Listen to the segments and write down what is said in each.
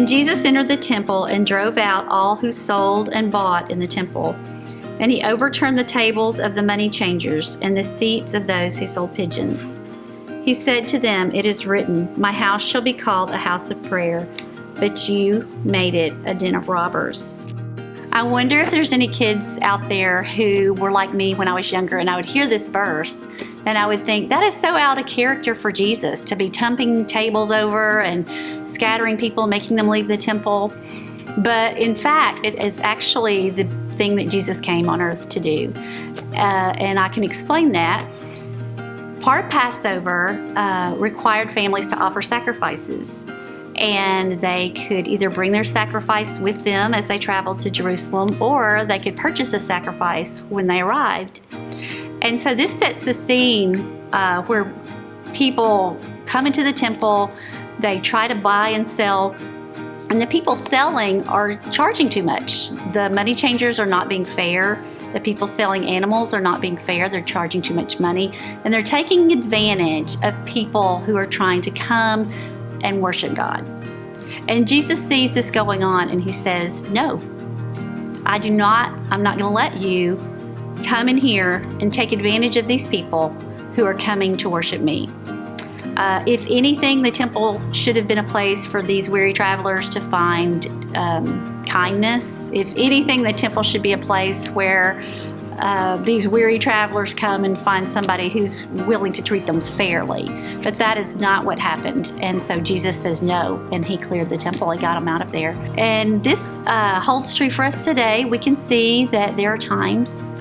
And Jesus entered the temple and drove out all who sold and bought in the temple. And he overturned the tables of the money changers and the seats of those who sold pigeons. He said to them, "It is written, 'My house shall be called a house of prayer,' but you made it a den of robbers." I wonder if there's any kids out there who were like me when I was younger, and I would hear this verse and I would think, that is so out of character for Jesus, to be tumbling tables over and scattering people, making them leave the temple. But in fact, it is actually the thing that Jesus came on earth to do. And I can explain that. Part of Passover required families to offer sacrifices. And they could either bring their sacrifice with them as they traveled to Jerusalem, or they could purchase a sacrifice when they arrived. And so this sets the scene where people come into the temple, they try to buy and sell, and the people selling are charging too much. The money changers are not being fair. The people selling animals are not being fair. They're charging too much money, and they're taking advantage of people who are trying to come and worship God. And Jesus sees this going on, and he says, "No, I'm not going to let you come in here and take advantage of these people who are coming to worship me." If anything, the temple should have been a place for these weary travelers to find kindness. If anything, the temple should be a place where these weary travelers come and find somebody who's willing to treat them fairly. But that is not what happened. And so Jesus says no, and he cleared the temple and got them out of there. And this holds true for us today. We can see that there are times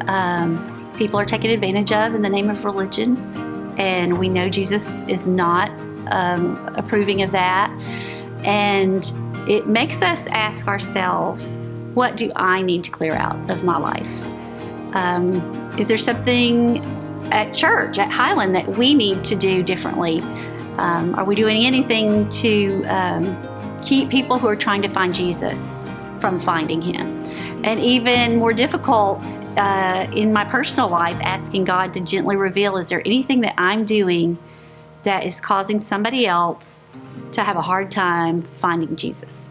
people are taken advantage of in the name of religion, and we know Jesus is not approving of that. And it makes us ask ourselves, what do I need to clear out of my life? Is there something at church, at Highland, that we need to do differently? Are we doing anything to keep people who are trying to find Jesus from finding him? And even more difficult in my personal life, asking God to gently reveal, is there anything that I'm doing that is causing somebody else to have a hard time finding Jesus?